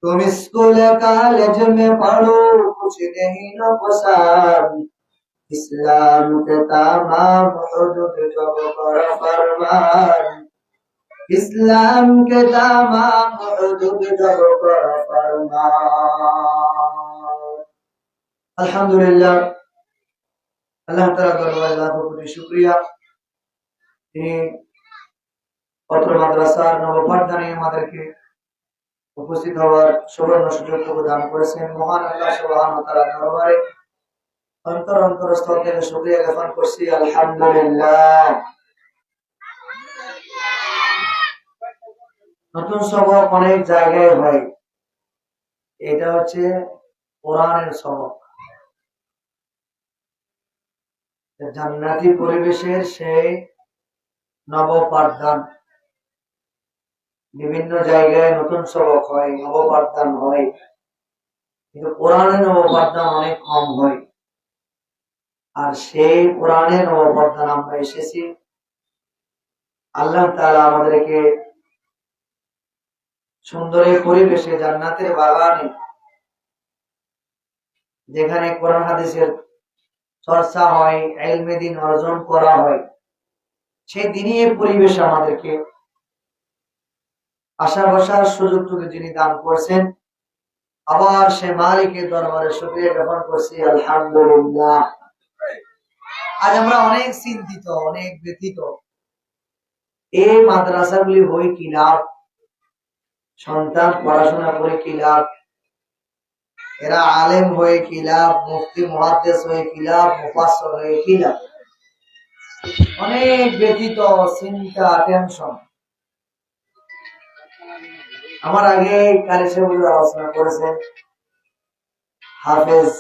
तुम school college में पढ़ो कुछ नहीं नुकसान इस्लाम के तमाम हुदूद जब पर फरमान इस्लाम के तमाम हुदूद जब पर फरमान। अल्हम्दुलिल्लाह, আল্লাহ তাআলা দরবারে লাখো কোটি শুকরিয়া। তিনি অত্র মাদ্রাসার নবপাঠদানে আমাদেরকে উপস্থিত হওয়ার সুবর্ণ সুযোগ প্রদান করেছেন। মহান আল্লাহ সুবহানাহু ওয়া তাআলার দরবারে অন্তরস্থল থেকে শুকরিয়া জ্ঞাপন করছি, আলহামদুলিল্লাহ। নতুন সবক অনেক জায়গায় হয়, এটা হচ্ছে কোরআনের সবক। জান্নাতি পরিবেশের সেই নবপাঠদান, বিভিন্ন জায়গায় নতুন সবক হয়, নবপাঠদান হয়, কিন্তু কোরআনের নবপাঠদান অনেক কম হয়। আর সেই কোরআনের নবপাঠদান আমরা এসেছি, আল্লাহ তাআলা আমাদেরকে সুন্দর পরিবেশে জান্নাতের বাগানে, যেখানে কোরআন হাদিসের চর্চা হয়, ইলমে দ্বীন অর্জন করা হয়, সেই দিনই পরিবেশে আমাদেরকে আশা বসার সুযোগ যিনি দান করছেন, আবার সে মালিকের দরবারে শুকরিয়া জ্ঞাপন করছি, আলহামদুলিল্লাহ। আজ আমরা অনেক চিন্তিত, অনেক ব্যথিত। এই মাদ্রাসাগুলি হই কি লাভ? সন্তান পড়াশোনা করে কি লাভ? এরা আলেম হয়ে কি লাভ? মুফতি মুহাদ্দিস হয়ে কি লাভ? মুফাসসির হয়ে কি লাভ? অনেক ব্যথিত, চিন্তা, টেনশন। আমার আগে কালেকশন আলোচনা করেছেন হাফেজ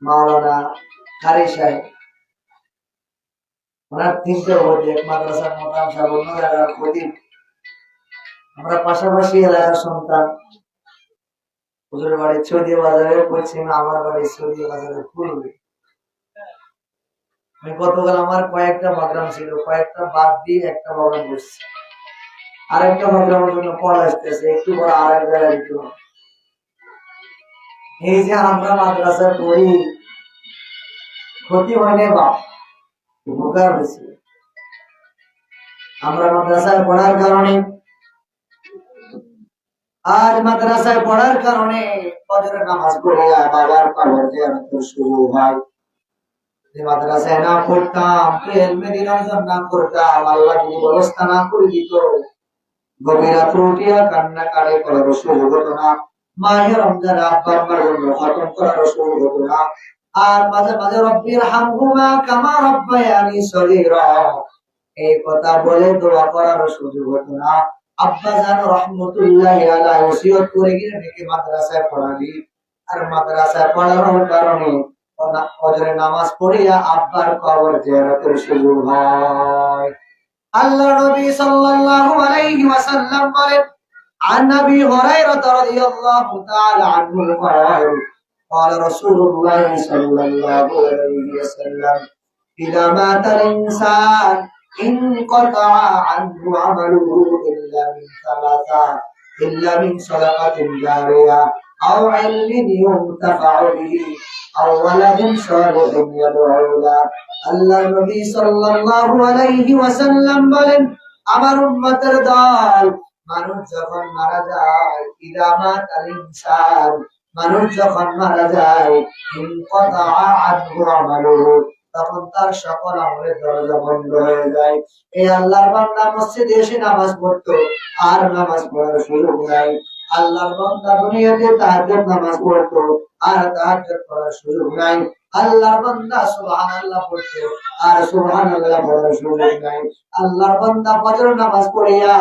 মাওলানা কারি সাহেব। ওনার তিনটে ভোট, এক মাদ্রাসার মোতাম সাহেব, অন্য এলাকার খতিব। আমরা পাশাপাশি এলাকার সন্তান। হুজুরের বাড়ি সৌদি বাজারে পশ্চিম, আমার বাড়ি সৌদি বাজারে পূর্বে। আমি গতকাল আমার কয়েকটা প্রোগ্রাম ছিল, কয়েকটা বাদ দিয়ে একটা প্রোগ্রাম করছি। আরেকটা প্রোগ্রামের জন্য কল আসতেছে, একটু পর আর এক জায়গায় দিতে হবে। এই যে আমরা মাদ্রাসায় পড়ি, ক্ষতি হয়নি বাপ, উপকার হয়েছে। আমরা মাদ্রাসায় পড়ার কারণে, আজ মাদ্রাসায় পড়ার কারণে ফজরের নামাজ পড়ে বাবার কবর জিয়ারত শুরু হয়। যে মাদ্রাসায় না পড়তাম, ইলমে দ্বীন অর্জন না করতাম, আল্লাহ যদি ব্যবস্থা না করে দিত, গভীরা ত্রুটিয়া কান্না কাড়ে করার শুরু হতো না। মাহে রমজান আব্বা আম্মার জন্য খতম করার শুরু হতো না। আর মাঝে মাঝে রব্বির হামহুমা কামা রাব্বায়ানি সগীরা, এই কথা বলে দোয়া করার সুযোগ হতো না। আব্বা জান রহমতুল্লাহি আলাইহি ওসিয়ত করে গিয়ে নাকি মাদ্রাসায় পড়াবি। আর মাদ্রাসায় পড়ানোর কারণে ফজরের নামাজ পড়িয়া আব্বার কবর জিয়ারতের সুযোগ হয়। আল্লাহ নবী সাল্লাল্লাহু আলাইহি ওয়াসাল্লাম বলেন, عن ابي هريره رضي الله تعالى عنه قال قال رسول الله صلى الله عليه وسلم اذا مات الانسان انقطع عنه عمله الا من ثلاثه الا من صدقه جاريه او علم ينتفع به او ولد صالح يدعو له। আল্লাহ নবী সাল্লাল্লাহু আলাইহি ওয়াসাল্লাম বলেন, আমার উম্মতের দল, মানুষ যখন মারা যায়, ইযা মাতাল ইনসান, মানুষ যখন মারা যায়, ইনকাতা আনহু আমালুহু, তখন তার সকল আমলের দরজা বন্ধ হয়ে যায়। এই আল্লাহর বান্দা মসজিদে এসে নামাজ পড়তো, আর নামাজ পড়ার সুযোগ নাই। আল্লাহর বান্দা দুনিয়াতে তাহাজ্জুদ নামাজ পড়তো, আর তাহাজ্জুদ পড়ার সুযোগ নাই। আল্লাহর বান্দা সুবহানাল্লাহ পড়তো, আর সুবহানাল্লাহ পড়ার সুযোগ নাই। আল্লাহর বান্দা ফজর নামাজ পড়িয়া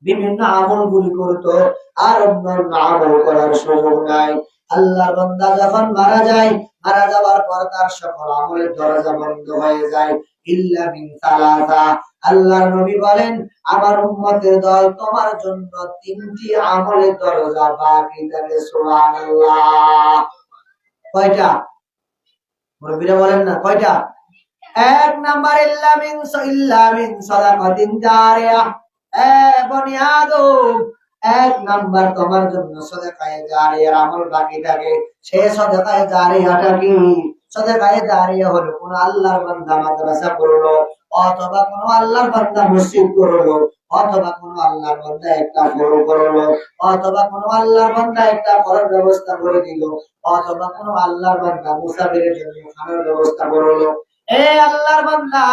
বিভিন্ন আমলগুলি করতো, আর অন্য আমল করার সুযোগ নাই। আল্লাহর বান্দা যখন মারা যায়, মারা যাওয়ার পর তার সকল আমলের দরজা বন্ধ হয়ে যায়, ইল্লা মিন সালাসা। আল্লাহর নবী বলেন, আমার উম্মতের দল, তোমার জন্য তিনটি আমলের দরজা বাকি থাকে। সুবহানাল্লাহ। কয়টা? মুরব্বিরা বলেন না কয়টা? এক নাম্বার ইল্লা মিন সাদাকাতিন জারিয়া। বনি আদম, এক নাম্বার তোমার জন্য সাদাকায়ে জারিয়ার আমল বাকি থাকে। সেই সাদাকায়ে জারিয়াটা কি? সাদাকায়ে জারিয়া হলো কোন আল্লাহর বান্দা মাদ্রাসা করলো, অথবা কোন আল্লাহর বান্দা মসজিদ করলো, অথবা কোন আল্লাহর বান্দা একটা বড় করলো, অথবা কোন আল্লাহর বান্দা একটা করার ব্যবস্থা করে দিল, অথবা কোন আল্লাহর বান্দা মুসাফিরের জন্য খানার ব্যবস্থা করলো। এই আল্লাহর বান্দা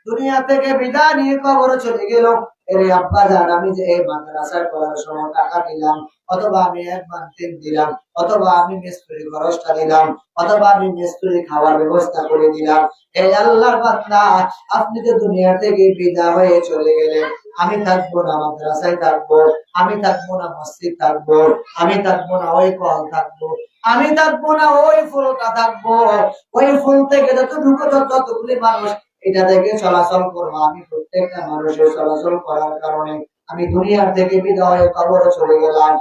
দুনিয়া থেকে বিদায় নিয়ে কবরে চলে গেল। এরে আব্বা জান, আমি যে এই মাদ্রাসার করার সময় টাকা দিলাম, অথবা আমি একবার তেল দিলাম, অথবা আমি মিস্ত্রি খরচটা দিলাম, অথবা আমি মিস্ত্রি খাওয়ার ব্যবস্থা করে দিলাম। এই আল্লাহর বান্দা, আপনি যে দুনিয়া থেকে বিদায় হয়ে চলে গেলেন, আমি থাকবো না মাদ্রাসায় থাকবো, আমি থাকবো না মসজিদ থাকবো, আমি থাকবো না ওই কল থাকবো, আমি থাকবো না ওই ফুলটা থাকবো, ওই ফুল থেকে যতগুলি মানুষ এটা থেকে চলাচল করবো, আমি প্রত্যেকটা মানুষের চলাচল করার কারণে আমি দুনিয়ার থেকে বিদায় হয়ে কবরে চলে গেলাম।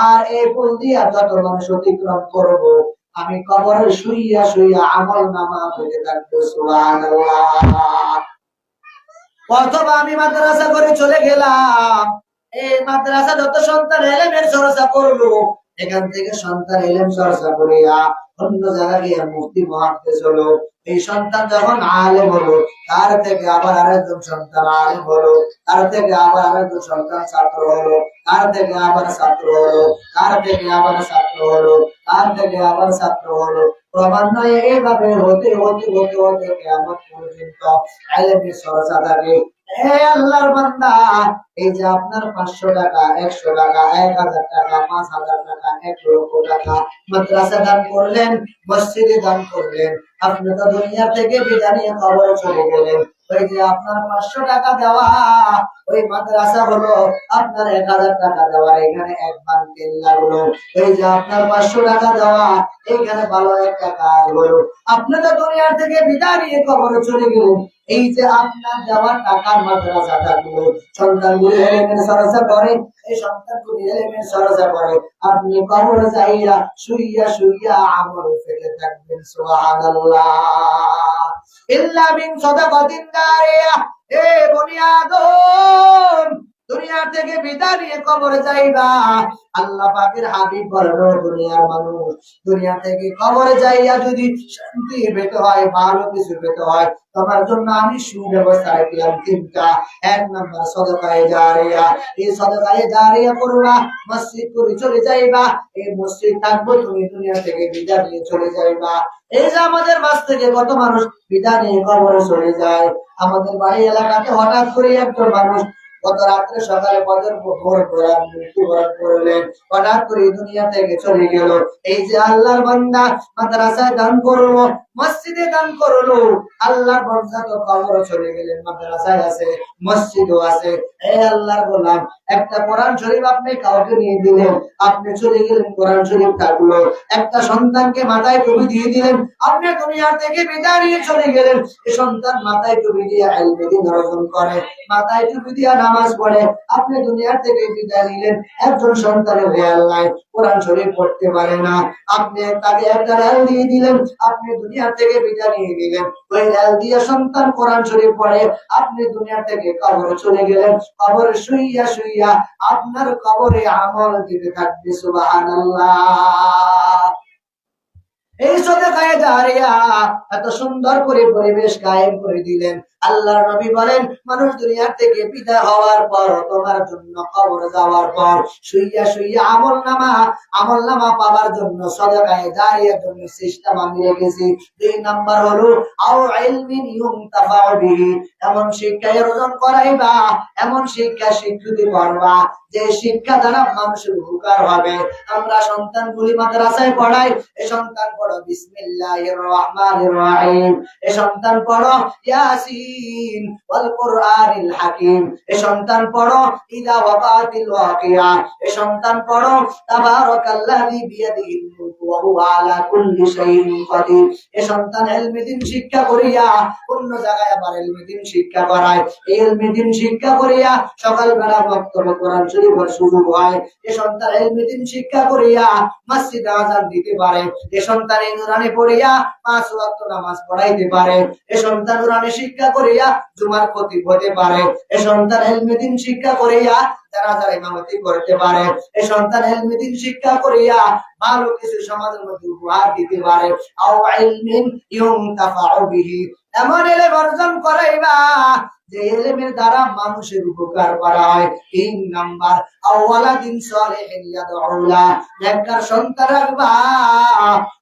আর এই ফুল দিয়া যত মানুষ অতিক্রম করবো, আমি কবরে শুইয়া শুইয়া আমল নামা পেতে থাকবো। সুবহানাল্লাহ। অথবা আমি মাদ্রাসা করে চলে গেলাম, এই মাদ্রাসা যত সন্তান এলেমের চর্চা করলো, এখান থেকে সন্তান এলেম চর্চা করিয়া অন্য জায়গায় গিয়ে মুফতি মুহাদ্দিস হলো। এই সন্তান যখন আলেম হলো, তার থেকে আবার আরেকজন সন্তান আলেম হলো, তার থেকে আবার আরেকজন সন্তান ছাত্র হলো, তার থেকে আবার ছাত্র হলো, তার থেকে আবার ছাত্র হলো, তার থেকে আবার ছাত্র হলো। ক্রমান্বয়ে এইভাবে হতে হতে হতে হতে কিয়ামত পর্যন্ত ইলমের চর্চা থাকে। হে আল্লাহর বান্দা, এই যে আপনার 500 টাকা, 100 টাকা, 1000 টাকা, 5000 টাকা, 1 লক্ষ টাকা মাদ্রাসা দান করলেন, মসজিদে দান করলেন, আপনি তো দুনিয়া থেকে বিদায় নিয়ে কবরে চলে গেলেন। ওই যে আপনার 500 টাকা দেওয়া ওই মাদ্রাসা হলো, আপনার 1000 টাকা দেওয়া এখানে একবার তেল লাগলো। এই যে আপনার 500 টাকা দেওয়া এইখানে ভালো একটা কাজ হলো। আপনি তো দুনিয়া থেকে বিদায় নিয়ে কবরে চলে গেলেন। এই যে আপনার দেওয়ার টাকার মাদ্রাসা থাকলো, সন্তানগুলি এলেমের চর্চা করে, এই সন্তানগুলি এলেমের চর্চা করে, আপনি কবরে যাইয়া শুইয়া শুইয়া আমল ফেলে থাকবেন। সুবহানাল্লাহ। ইল্লা মিন সাদাকাতিন জারিয়া। এ বনি আদম, দুনিয়া থেকে বিদায় নিয়ে কবরে যাইবা। আল্লাহ পাকের হাবিব বললো, দুনিয়ার মানুষ দুনিয়া থেকে কবরে যাইয়া যদি শান্তি পেতে হয়, ভালো কিছু পেতে হয়, তোমার জন্য আমি সুব্যবস্থা রাখলাম 3টা। 1 নাম্বার সাদাকায়ে জারিয়া। এই সাদাকায়ে জারিয়া করবা, মসজিদ করে চলে যাইবা, এই মসজিদ থাকবো, তুমি দুনিয়া থেকে বিদায় নিয়ে চলে যাইবা। এই যে আমাদের বাস থেকে কত মানুষ বিদায় নিয়ে কবরে চলে যায়। আমাদের বাড়ি এলাকাতে হঠাৎ করে একজন মানুষ গত রাত্রে সকালে মৃত্যুবরণ করলেন, হঠাৎ করে দুনিয়া থেকে চলে গেল। এই যে আল্লাহর বান্দা মাদ্রাসায় দান করলো, মসজিদে দান করলো, আল্লাহর বান্দা তো কবরে চলে গেলেন, মাদ্রাসায় আছে, মসজিদও আছে। এই আল্লাহর গোলাম, একটা কোরআন শরীফ আপনি কাউকে নিয়ে দিলেন, আপনি চলে গেলেন, কোরআন শরীফ থাকলো। একটা সন্তানকে মাথায় টুপি দিয়ে দিলেন, আপনি দুনিয়া থেকে বিদায় নিয়ে চলে গেলেন। এই সন্তান মাথায় টুপি দিয়ে ইলমে দ্বীন অর্জন করে, মাথায় টুপি দিয়ে নামাজ পড়ে, আপনি দুনিয়া থেকে বিদায় নিলেন। একজন সন্তানের রেল নাই, কোরআন শরীফ পড়তে পারে না, আপনি তাকে একটা রেল দিয়ে দিলেন, আপনি দুনিয়া থেকে বিদায় নিয়ে দিলেন। ওই রেল দিয়ে সন্তান কোরআন শরীফ পড়ে, আপনি দুনিয়া থেকে কবরে চলে গেলেন। কবরে শুইয়া শুইয়া আপনার কবরে আমল দিতে থাকবে। সুবহানাল্লাহ। এই সাদাকায়ে জারিয়া এত সুন্দর করে পরিবেশ কায়েম করে দিলেন। আল্লাহর নবী বলেন, মানুষ দুনিয়া থেকে বিদায় হওয়ার পর, তোমার জন্য কবরে যাওয়ার পর শুইয়া শুইয়া আমল নামা পাওয়ার জন্য সাদাকায়ে জারিয়ার জন্য সিস্টেম আমি রেখেছি। 2 নাম্বার হলো আও ইলমিন ইউনতাফাউ বিহি, এমন শিক্ষা অর্জন করাইবা, এমন শিক্ষা স্বীকৃতি করবা যে শিক্ষা দ্বারা মানুষের উপকার হবে। আমরা সন্তানগুলি মাদ্রাসায় পড়াই, এই সন্তান পড়ো বিসমিল্লাহির রহমানির রহিম, এই সন্তান পড়ো ইয়াসিন ওয়াল কুরআনিল হাকিম, এই সন্তান পড়ো ইযা ওয়াকাতিল ওয়াকিয়া, এই সন্তান পড়ো তাবারাকাল্লাযী বিয়াদিহিল মুলকু ওয়া হুয়া আলা কুল্লি শাইইন কাদির। এই সন্তান ইলমে দ্বীন শিক্ষা করিয়া অন্য জায়গায় আবার ইলমে দ্বীন শিক্ষা করায়, এই ইলমে দ্বীন শিক্ষা করিয়া সকালবেলা বক্তব্য কোরআন শরীফের সুযোগ হয়। এই সন্তান ইলমে দ্বীন শিক্ষা করিয়া মসজিদে আযান দিতে পারে, এই সন্তান নুরানি পড়িয়া 5 ওয়াক্ত নামাজ পড়াইতে পারে, এই সন্তান নুরানি শিক্ষা করিয়া জুমার খতিব হতে পারে, এই সন্তান ইলমে দ্বীন শিক্ষা করিয়া জানাজার ইমামতি করতে পারে, এই সন্তান ইলমি দ্বীন শিক্ষা করিয়া ভালো কিছু সমাজের মধ্যে উপহার দিতে পারে। আও ইলমিন ইউনতাফাউ বিহি, এমন ইলম অর্জন করাইবা যে ইলমের দ্বারা মানুষের উপকার করা হয়। 3 নাম্বার, আওয়ালাদিন সালিহিন ইয়াদউলা, নেককার সন্তান রাখবা।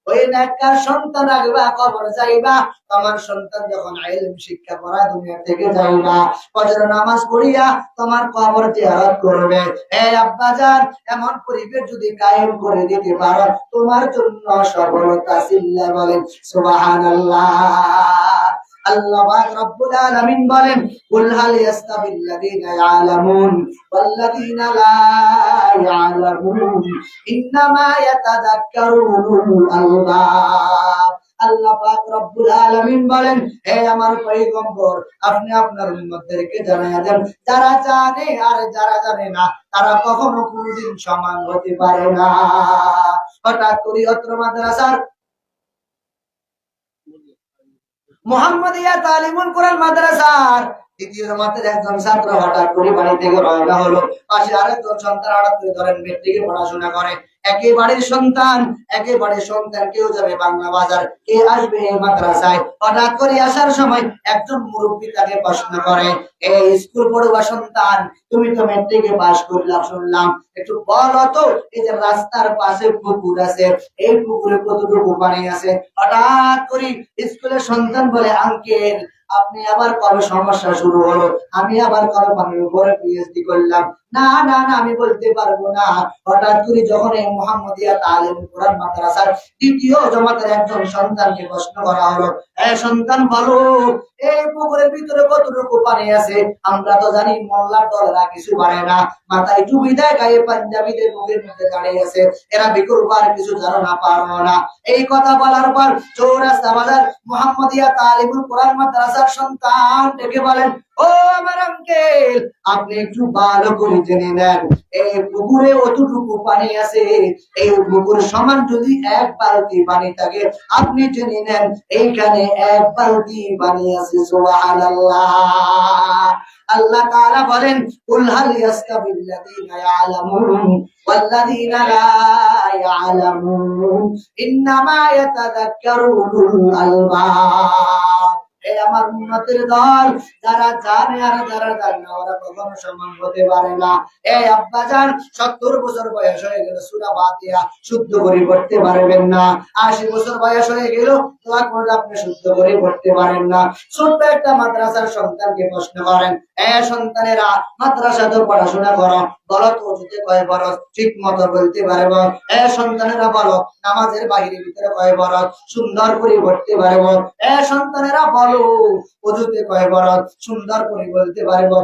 ওই নেককার সন্তান রাখবা, কবর যাইবা, তোমার সন্তান যখন ইলম শিক্ষা করা দুনিয়া থেকে যাইবা, ফজর নামাজ পড়িয়া তোমার কবর জিয়ারত করবে। এই আব্বাজান, এমন পরিবেশ যদি কায়েম করে দিতে পারো, তোমার জন্য সফলতা। চিল্লায় বলেন সুবহানাল্লাহ। আল্লাহ পাক রব্বুল আলামিন বলেন, কুল হাল ইয়াস্তাবিল্লাযীনা ইয়ালামুন ওয়াল্লাযীনা লা ইয়ালামুন ইন্নামা ইয়াতাযাক্কারুল আলবাব। আল্লাহ পাক রব্বুল আলামিন বলেন, হে আমার পয়গম্বর, আপনি আপনার উম্মতদেরকে জানায়া দেন, যারা জানে আর যারা জানে না তারা কখনো কোনদিন সমান হতে পারে না। হঠাৎ করে অত্র মাদ্রাসার মুহাম্মাদিয়া তালিমুল কোরআন মাদ্রাসার দ্বিতীয় জামাতের একজন ছাত্র হঠাৎ করে বাড়ি থেকে রওনা হলো। পাশে আরেকজন সন্তান হঠাৎ করে ধরেন মেট্রিকে পড়াশোনা করে। একেবারে সন্তান কেউ যাবে বাংলা বাজার, কে আসবে এই মাদ্রাসায়। হঠাৎ করে আসার সময় একজন মুরব্বী তাকে প্রশ্ন করে, এই স্কুল পড়ুয়া সন্তান, তুমি তো মেট্রিকে পাস করলাম শুনলাম, একটু বলো তো, এই যে রাস্তার পাশে পুকুর আছে, এই পুকুরে কতটুকু পানি আছে? হঠাৎ করে স্কুলের সন্তান বলে, আঙ্কেল আপনি আবার কবে সমস্যা শুরু হলো? আমি আবার কবে পানির উপরে পিএইচডি করলাম। না না না, আমি বলতে পারবো না। হঠাৎ করে যখন এই মুহাম্মাদিয়া তালিমুল কোরআন মাদ্রাসার দ্বিতীয় জামাতের একজন সন্তানকে প্রশ্ন করা হলো, সন্তান বলো, এই পুকুরের ভিতরে কতটুকু পানি আছে? আমরা তো জানি মোল্লার দলেরা কিছু পারে না, মাথায় টুপি দেয়, গায়ে পাঞ্জাবিদের মুখের মধ্যে দাঁড়িয়ে আছে, এরা বিকল্প আর কিছু জানো না, পারো না। এই কথা বলার পর চৌরাস্তা বাজার মুহাম্মাদিয়া তালিমুল কোরআন মাদ্রাসার সন্তান ডেকে বলেন, ও আমার আঙ্কেল, আপনি একটু ভালো করে জেনে নেন, এই পুকুরে অতটুকু পানি আছে, এই পুকুর সমান যদি 1 বালতি পানি থাকে, আপনি জেনে নেন এইখানে 1 বালতি পানি আছে। সুবহানাল্লাহ। আল্লাহ তাআলা বলেন, কুল হাল ইয়াস্তাবিল্লাযীনা ইয়ালামুন ওয়াল্লাযীনা লা ইয়ালামুন ইন্নামা ইয়াতাযাক্কারুল আলবাব। এই আমার উম্মতের দল, যারা জানে আর যারা জানে না ওরা কখনো সমান হতে পারে না। এই আব্বাজান 70 বছর বয়স হয়ে গেল, সূরা ফাতিহা শুদ্ধ করে পড়তে পারবেন না। 80 বছর বয়স হয়ে গেল, দোয়া করে আপনি শুদ্ধ করে পড়তে পারেন না। ছোট্ট একটা মাদ্রাসার সন্তানকে প্রশ্ন করেন, সন্তানেরা মাদ্রাসা তো পড়াশোনা করো, বলো তো অজুতে কয় বরস ঠিক মতো বলতে পারবো? সন্তানেরা বলো নামাজের বাহিরে ভিতরে কয় বরস সুন্দর করে পড়তে পারবো? সন্তানেরা বলো অজুতে কয় বরস সুন্দর করে বলতে পারবো?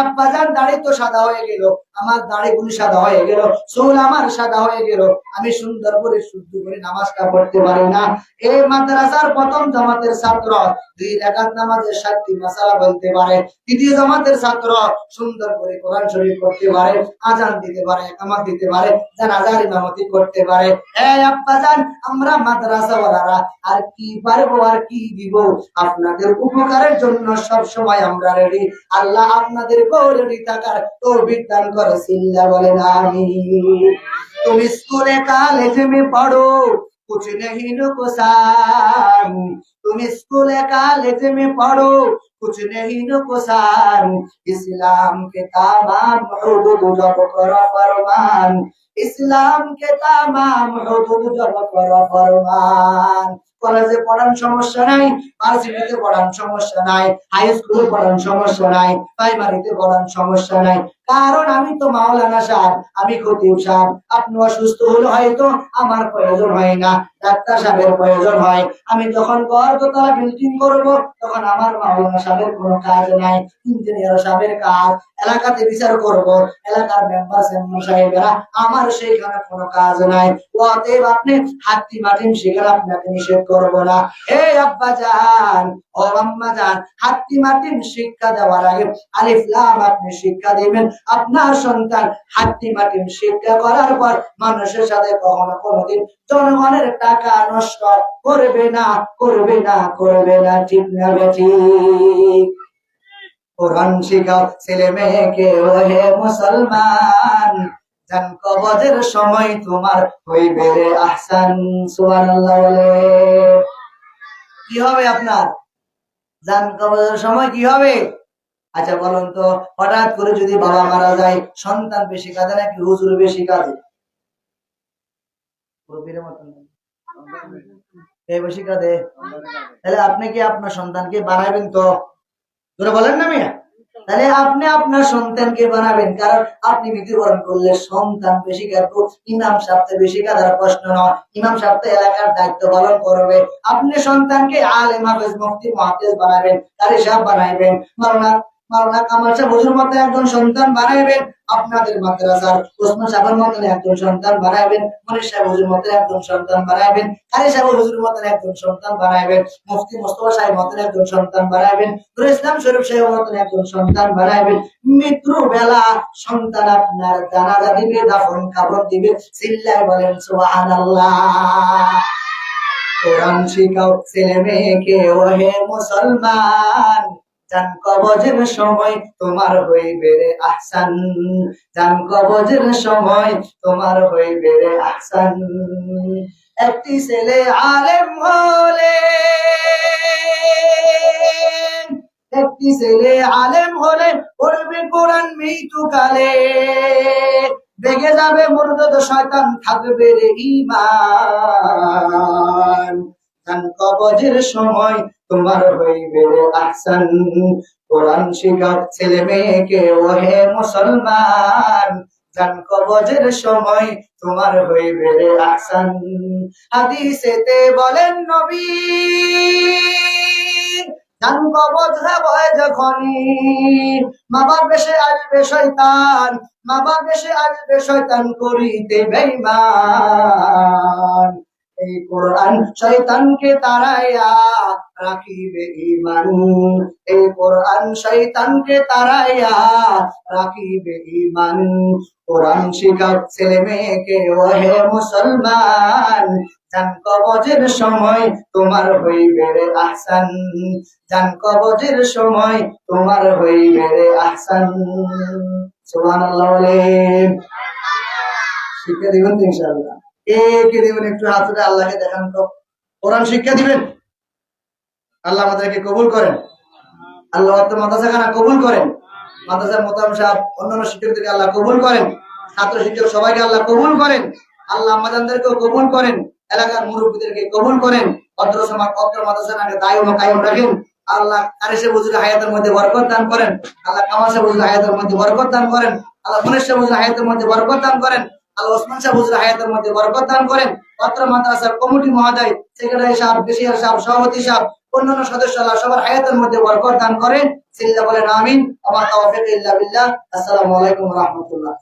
আব্বাজান, দাড়ি তো সাদা হয়ে গেল, আমার দাড়িগুলি সাদা হয়ে গেল, চুল আমার সাদা হয়ে গেল, আমি সুন্দর করে শুদ্ধ করে নামাজটা পড়তে পারি না। এই মাদ্রাসার প্রথম জামাতের ছাত্র 2 রাকাত নামাজের 7টি মাসালা বলতে পারে, দ্বিতীয় জামাতের ছাত্র সুন্দর করে কোরআন শরীফ পড়তে পারে, আজান দিতে পারে, ইকামত দিতে পারে, জানাজার ইমামতি করতে পারে। আব্বাজান, আমরা মাদ্রাসাওয়ালারা আর কি পারবো আর কি দিব? আপনাদের উপকারের জন্য সব সময় আমরা রেডি। আল্লাহ আপনাদেরকেও রেডি থাকার তৌফিক দান করে। সিল্লা বলেন আমিন। তুমি স্কুলে কলেজ में पढ़ो कुछ नहीं नुकसान, तुम स्कूल कॉलेज में पढ़ो कुछ नहीं नुकसान, इस्लाम के तमाम हुदूद जब करो फरमान, इस्लाम के तमाम हुदूद जब करो फरमान। কলেজে পড়ার সমস্যা নাই, ভার্সিটিতে পড়ার সমস্যা নাই, হাই স্কুলে পড়ার সমস্যা নাই, প্রাইমারিতে পড়ার সমস্যা নাই, কারণ আমি তো মাওলানা সাহেব, আমি খতিব সাহেব। আপনি অসুস্থ হলে হয়তো আমার প্রয়োজন হয় না, ডাক্তার সাহেবের প্রয়োজন হয়। আমি যখন দোতলা বিল্ডিং করব তখন আমার মাওলানা সাহেবের কোনো কাজ নাই, ইঞ্জিনিয়ার সাহেবের কাজ। এলাকাতে বিচার করব, এলাকার মেম্বার সাহেবেরা, আমার সেইখানে কোনো কাজ নাই। অতএব আপনি হাতি মাটিম শিখে আপনাকে নিষেধ করবো না। এই আব্বাজান ও আম্মাজান, হাতি মাটিম শিক্ষা দেওয়ার আগে আলিফ লাম আপনি শিক্ষা দিবেন। আপনার সন্তান হাতি মাটিম শিক্ষা করার পর মানুষের সাথে কখনো কোনোদিন জনগণের টাকা নষ্ট করবে না, করবে না, করবে না। ঠিক না বেঠিক? কোরআন শিখাও ছেলে মেয়েকে ওহে মুসলমান, জান কবজের সময় তোমার হইবে রে আহসান। সুবহানাল্লাহ বলে। কি হবে আপনার জান কবজের সময় কি হবে? আচ্ছা বলুন তো, হঠাৎ করে যদি বাবা মারা যায়, সন্তান বেশি কাঁদে নাকি হুজুর বেশি কাঁদে? কে বেশি কাঁদে? তাহলে আপনি কি আপনার সন্তানকে বানাবেন? তো তোরা বলেন না মিয়া, তাহলে আপনি আপনার সন্তানকে বানাবেন, কারণ আপনি মৃত্যুবরণ করলে সন্তান বেশি কাঁদবে। ইমাম সাহেব বেশি কাঁদার প্রশ্ন নয়, ইমাম সাহেব এলাকার দায়িত্ব পালন করবে। আপনি সন্তানকে আলেম হাফেজ মুফতি মুহাদ্দিস বানাবেন, কারি সাহেব বানাইবেন, মাওলানা মাওলানা কামাল সাহেব হুজুর মতো একজন সন্তান বানাইবেন। আপনাদের মাদ্রাসার ওসমান সাহেবের মতন একজন সন্তান বানাইবেন, মনির সাহেব হুজুর মতন একজন সন্তান বানাইবেন, কারি সাহেব হুজুর মতন একজন সন্তান বানাইবেন, মুফতি মোস্তফা সাহেব মতন একজন সন্তান বানাইবেন, নুরুল ইসলাম শরীফ সাহেব মতন একজন সন্তান বানাইবেন। মৃত্যু বেলা সন্তান আপনার জানাজা দিবে, দাফন কাফন দিবে। চিল্লায় বলেন সুবহানাল্লাহ। কোরআন শিখাও ছেলে মেয়েকে ওহে মুসলমান, জান কবজের সময় তোমার হইবে রে আহসান, জান কবজের সময় তোমার হইবে রে আহসান। একটি ছেলে আলেম হলে, একটি ছেলে আলেম হলে পড়বে কোরআন মৃত্যুকালে, বেগে যাবে মুরদত শয়তান, থাকবে রে ঈমান, জান কবজের সময় তোমার হইবে রে আহসান। কোরআন শিখাও ছেলে মেয়েকে ওহে মুসলমান, জান কবজের সময় তোমার হইবে রে আহসান। হাদিসেতে বলেন নবী, জান কবজ হবে যখনই মা বাপ বেশে আসবে শয়তান, মা বাপ বেশে আসবে শয়তান করিতে বেঈমান। এই কোরআন শয়তানকে তাড়াইয়া রাখিবে ঈমান, এই কোরআন শয়তানকে তাড়াইয়া রাখিবে ঈমান। কোরআন শিখাও ছেলে মেয়েকে ওহে মুসলমান, জান কবজের সময় তোমার হইবে রে আহসান, জান কবজের সময় তোমার হইবে রে আহসান। সুবহানাল্লাহ বলেন। শিক্ষা দিবেন তো ইনশাআল্লাহ? কে দিবেন? একটু হাত উঠে আল্লাহকে দেখান তো। কোরআন শিক্ষা দিবেন। আল্লাহ আমাদেরকে কবুল করেন, আল্লাহ মাদ্রাসাখানা কবুল করেন, মাদ্রাসার মোতাম সাহেব অন্যান্য শিক্ষকদেরকে আল্লাহ কবুল করেন, ছাত্র শিক্ষক সবাইকে আল্লাহ কবুল করেন, আল্লাহ আমাদেরকেও কবুল করেন, এলাকার মুরব্বীদেরকে কবুল করেন, অত্র সমাজ অত্র মাদ্রাসাকে দায়ম কায়েম রাখেন। আল্লাহ আরিশে হুজুরের হায়াতের মধ্যে বরকত দান করেন, আল্লাহ কামাল সাহেব হুজুরের হায়াতের মধ্যে বরকত দান করেন, আল্লাহ মনির সাহেব হুজুরের হায়াতের মধ্যে বরকত দান করেন, আল্লাহ ওসমান সাহেব হুজুরের হায়াতের মধ্যে বরকত দান করেন। অত্র মাদ্রাসার কমিটি মহোদয়, সেক্রেটারি সাহেব, কেশিয়ার সাহেব, সভাপতি সাহেব, অন্যান্য সদস্য আল্লাহ সবার হায়াতের মধ্যে বরকত দান করেন। সিল্লা বলেন আমিন। আমার তাওফিক ইল্লা বিল্লাহ। আসসালামু আলাইকুম ওয়া রাহমাতুল্লাহ।